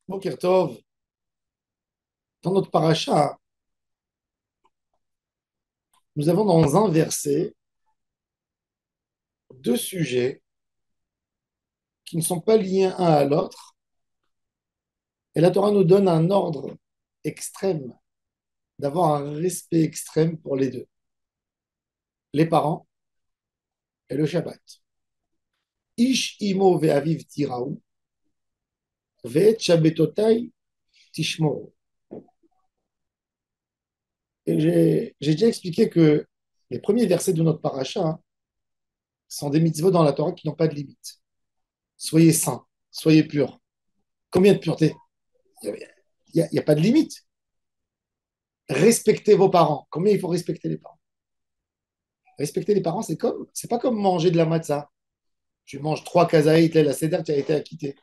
Boker Tov, dans notre paracha, nous avons dans un verset deux sujets qui ne sont pas liés un à l'autre. Et la Torah nous donne un ordre extrême, d'avoir un respect extrême pour les deux, les parents et le Shabbat. Ish imo ve'aviv tiraou, ve'et shabbatotai tishmoru. Et j'ai déjà expliqué que les premiers versets de notre paracha sont des mitzvot dans la Torah qui n'ont pas de limite. Soyez saints, soyez purs. Combien de pureté? Il n'y a pas de limite. Respectez vos parents. Combien il faut respecter les parents? Respecter les parents, c'est pas comme manger de la matzah. Tu manges trois kazaït, la seder, tu as été acquitté.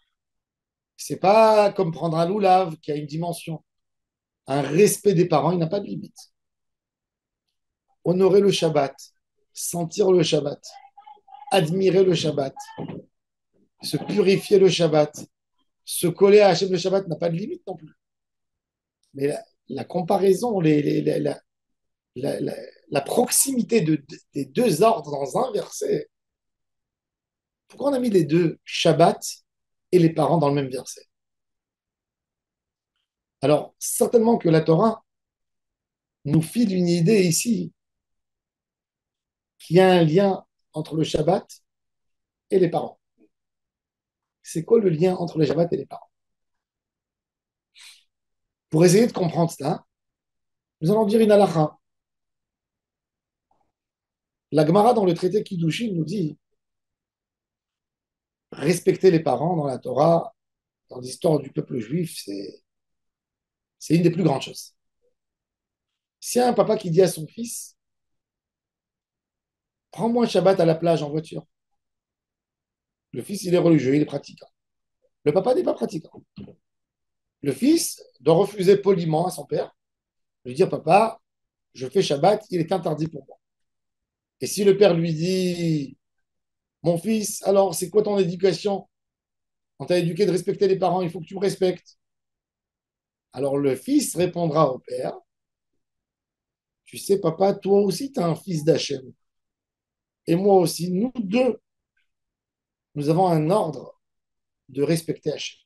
C'est pas comme prendre un loulav qui a une dimension. Un respect des parents, il n'a pas de limite. Honorer le Shabbat, sentir le Shabbat, admirer le Shabbat, se purifier le Shabbat, se coller à Hachem le Shabbat n'a pas de limite non plus. Mais la comparaison, la, la- la proximité des deux ordres dans un verset, pourquoi on a mis les deux, Shabbat et les parents, dans le même verset? Alors, certainement que la Torah nous file une idée ici qu'il y a un lien entre le Shabbat et les parents. C'est quoi le lien entre le Shabbat et les parents? Pour essayer de comprendre cela, nous allons dire une halakha. La Gemara, dans le traité Kiddushin, nous dit respecter les parents dans la Torah, dans l'histoire du peuple juif, c'est une des plus grandes choses. S'il y a un papa qui dit à son fils, prends-moi un Shabbat à la plage en voiture, le fils, il est religieux, il est pratiquant. Le papa n'est pas pratiquant. Le fils doit refuser poliment à son père, lui dire, papa, je fais Shabbat, il est interdit pour moi. Et si le père lui dit, mon fils, alors c'est quoi ton éducation? On t'a éduqué de respecter les parents, il faut que tu me respectes. Alors le fils répondra au père, tu sais, papa, toi aussi, tu as un fils d'Hachem. Et moi aussi, nous deux, nous avons un ordre de respecter Hachem.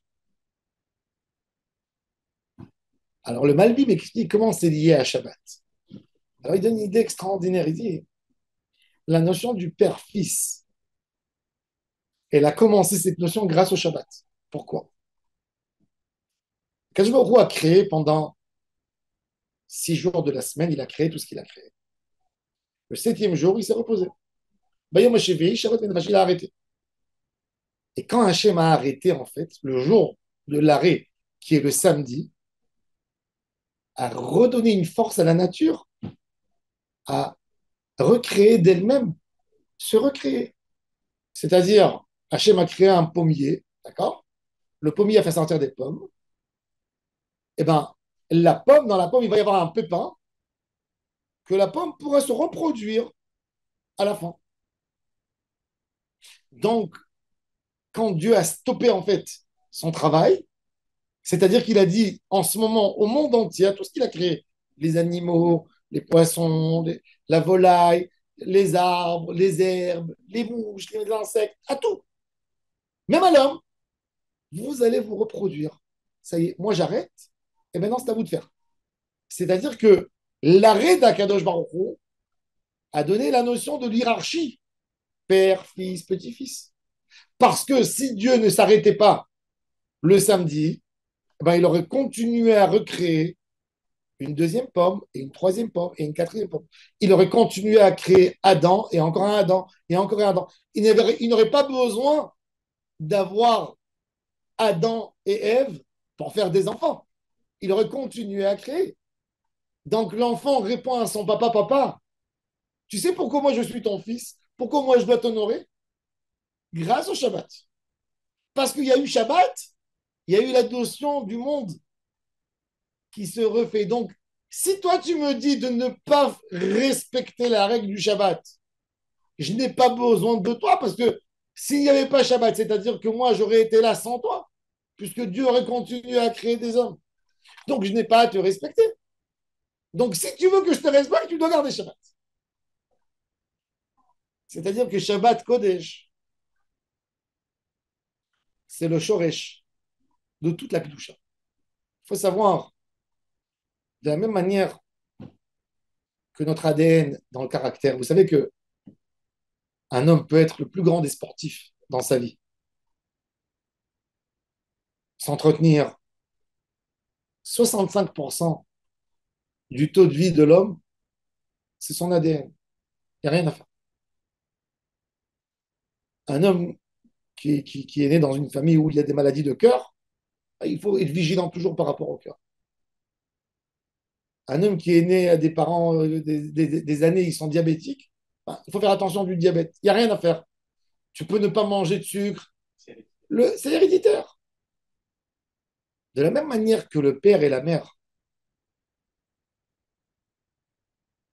Alors le Malbim m'explique comment c'est lié à Shabbat. Alors il donne une idée extraordinaire. Il dit la notion du père-fils. Elle a commencé cette notion grâce au Shabbat. Pourquoi? Kadosh Baruch Hu a créé pendant 6 jours de la semaine, il a créé tout ce qu'il a créé. Le septième jour, il s'est reposé. Bayom Hashevi, Shabbat Ben Vash, il a arrêté. Et quand Hachem a arrêté, en fait, le jour de l'arrêt, qui est le samedi, a redonné une force à la nature, à recréer d'elle-même, se recréer. C'est-à-dire, Hachem a créé un pommier, d'accord? Le pommier a fait sortir des pommes. Eh bien, la pomme, dans la pomme, il va y avoir un pépin que la pomme pourra se reproduire à la fin. Donc, quand Dieu a stoppé en fait son travail, c'est-à-dire qu'il a dit en ce moment au monde entier, à tout ce qu'il a créé, les animaux, les poissons, la volaille, les arbres, les herbes, les mouches, les insectes, à tout, même à l'homme, vous allez vous reproduire. Ça y est, moi j'arrête, et maintenant c'est à vous de faire. C'est-à-dire que l'arrêt d'Akadosh Baruch Hu a donné la notion de hiérarchie, père, fils, petit-fils. Parce que si Dieu ne s'arrêtait pas le samedi, ben, il aurait continué à recréer une deuxième pomme, et une troisième pomme, et une quatrième pomme. Il aurait continué à créer Adam, et encore un Adam, et encore un Adam. Il n'aurait pas besoin d'avoir Adam et Ève pour faire des enfants. Il aurait continué à créer. Donc l'enfant répond à son papa, papa, tu sais pourquoi moi je suis ton fils? Pourquoi moi je dois t'honorer? Grâce au Shabbat. Parce qu'il y a eu Shabbat, il y a eu la notion du monde qui se refait. Donc, si toi tu me dis de ne pas respecter la règle du Shabbat, je n'ai pas besoin de toi parce que s'il n'y avait pas Shabbat, c'est-à-dire que moi j'aurais été là sans toi. puisque Dieu aurait continué à créer des hommes. Donc, je n'ai pas à te respecter. Donc, si tu veux que je te respecte, tu dois garder Shabbat. C'est-à-dire que Shabbat Kodesh, c'est le Shoresh de toute la Kedusha. Il faut savoir, de la même manière que notre ADN dans le caractère, vous savez que un homme peut être le plus grand des sportifs dans sa vie, s'entretenir 65% du taux de vie de l'homme, c'est son ADN. Il n'y a rien à faire. Un homme qui est né dans une famille où il y a des maladies de cœur, il faut être vigilant toujours par rapport au cœur. Un homme qui est né à des parents des années, ils sont diabétiques, il faut faire attention du diabète. Il n'y a rien à faire. Tu peux ne pas manger de sucre. C'est héréditaire. De la même manière que le père et la mère,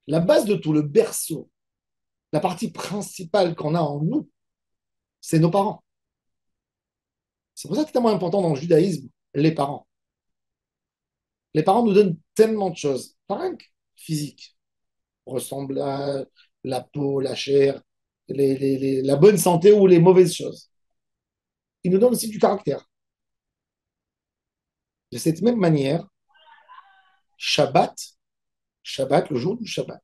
la base de tout, le berceau, la partie principale qu'on a en nous, c'est nos parents. C'est pour ça que c'est tellement important dans le judaïsme, les parents. Les parents nous donnent tellement de choses, pas rien que physique, ressemble à la peau, la chair, la bonne santé ou les mauvaises choses. Ils nous donnent aussi du caractère. De cette même manière, Shabbat, Shabbat, le jour du Shabbat,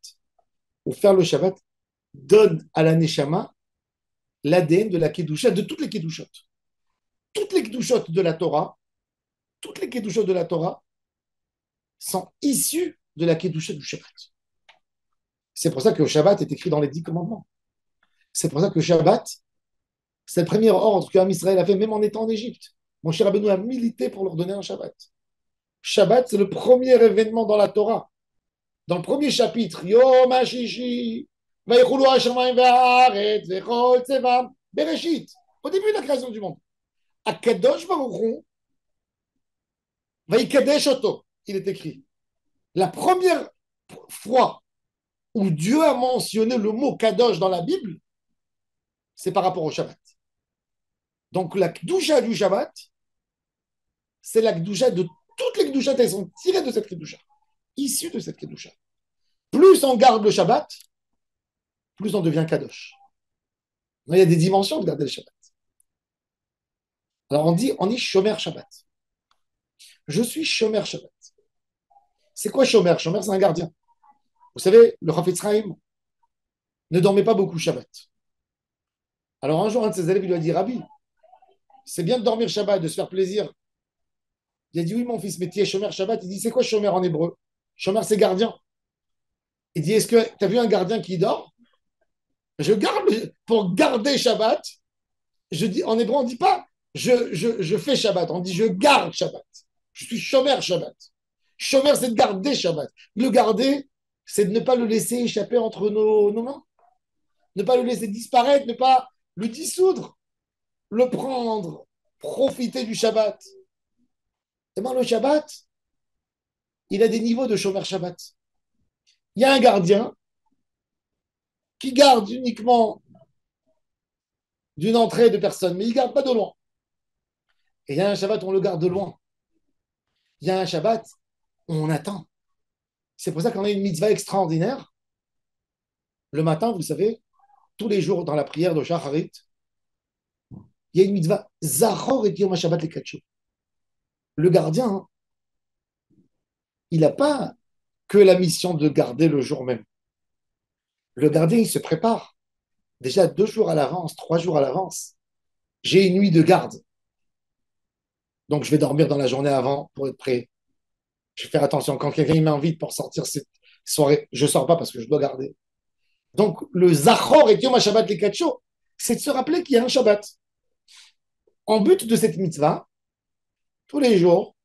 ou faire le Shabbat, donne à la Neshama l'ADN de la Kedusha, de toutes les Kedushot. Toutes les Kedushot de la Torah, toutes les Kedushot de la Torah sont issues de la Kedusha du Shabbat. C'est pour ça que le Shabbat est écrit dans les 10 commandements. C'est pour ça que le Shabbat, c'est le premier ordre qu'un Israël a fait, même en étant en Égypte. Mon cher Rabbeinu a milité pour leur donner un Shabbat. Shabbat, c'est le premier événement dans la Torah. Dans le premier chapitre, Yom HaShishi, Vayichulu HaShamayim Ve'Haaretz, Vechol Tzevam, Bereshit, au début de la création du monde. Akadosh Baruch Hu, Vayikadesh Oto, il est écrit. La première fois où Dieu a mentionné le mot Kadosh dans la Bible, c'est par rapport au Shabbat. Donc la Kdusha du Shabbat, c'est la Kdusha de toutes les Kdushas, elles sont tirées de cette Kdusha, issues de cette Kdusha. Plus on garde le Shabbat, plus on devient Kadosh. Il y a des dimensions de garder le Shabbat. Alors on dit Shomer Shabbat. Je suis Shomer Shabbat. C'est quoi Shomer? Shomer, c'est un gardien. Vous savez, le Chafetz Chaim ne dormait pas beaucoup Shabbat. Alors un jour, un de ses élèves lui a dit, Rabbi, c'est bien de dormir Shabbat, de se faire plaisir. Il a dit, oui, mon fils, mais tu es Shomer Shabbat. Il dit, c'est quoi Shomer en hébreu? Shomer, c'est gardien. Il dit, est-ce que tu as vu un gardien qui dort? Je garde, pour garder Shabbat, je dis, en hébreu, on ne dit pas je fais Shabbat, on dit je garde Shabbat. Je suis Shomer Shabbat. Shomer, c'est de garder Shabbat. Le garder, c'est de ne pas le laisser échapper entre nos mains. Ne pas le laisser disparaître, ne pas le dissoudre, le prendre, profiter du Shabbat. Et bien, le Shabbat, il a des niveaux de Shomer Shabbat. Il y a un gardien qui garde uniquement d'une entrée de personne, mais il ne garde pas de loin. Et il y a un Shabbat où on le garde de loin. Il y a un Shabbat où on attend. C'est pour ça qu'on a une mitzvah extraordinaire. Le matin, vous savez, tous les jours dans la prière de Shacharit, il y a une mitzvah Zachor et Yom Shabbat Lekacho. Le gardien, hein, il n'a pas que la mission de garder le jour même. Le gardien, il se prépare. Déjà 2 jours à l'avance, 3 jours à l'avance. J'ai une nuit de garde. Donc, je vais dormir dans la journée avant pour être prêt. Je vais faire attention. Quand quelqu'un m'invite pour sortir cette soirée, je ne sors pas parce que je dois garder. Donc, le Zachor et Yom Shabbat Lekacho, c'est de se rappeler qu'il y a un Shabbat. En but de cette mitzvah, tous les jours,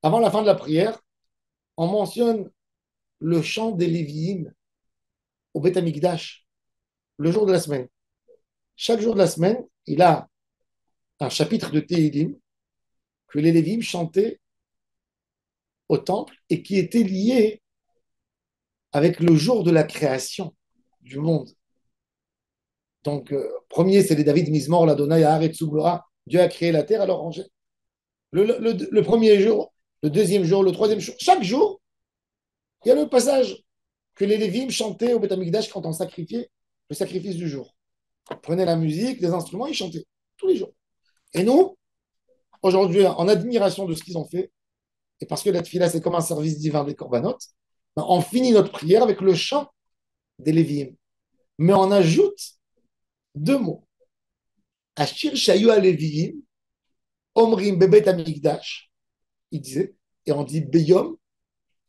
avant la fin de la prière, on mentionne le chant des Lévi'im au Beth Amikdash, le jour de la semaine. Chaque jour de la semaine, il a un chapitre de Tehillim que les Lévi'im chantaient au temple et qui était lié avec le jour de la création du monde. Donc, premier, c'est les David Mizmor, l'Adonai, Haaretz U'Gvora. Dieu a créé la terre, alors Le premier jour, le deuxième jour, le troisième jour, chaque jour, il y a le passage que les Lévites chantaient au Beth Amikdash quand on sacrifiait le sacrifice du jour. Ils prenaient la musique, les instruments, ils chantaient tous les jours. Et nous, aujourd'hui, en admiration de ce qu'ils ont fait, et parce que la tefila, c'est comme un service divin des corbanotes, ben, on finit notre prière avec le chant des Lévi'im. Mais on ajoute deux mots. Ashir Shayu Lévi'im, Omrim Bebet Amikdash, il disait, et on dit Beyom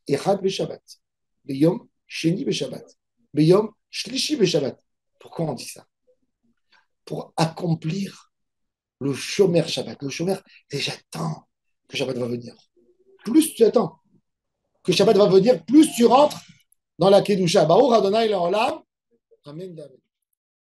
Echad Beshabbat. Beyom Sheni Beshabbat. Beyom Shlishi Beshabbat. Pourquoi on dit ça? Pour accomplir le Shomer Shabbat. Le Shomer, c'est j'attends que Shabbat va venir. Plus tu attends que Shabbat va venir, plus tu rentres dans la Kedusha. Baruch Adonai Le'olam. Amen.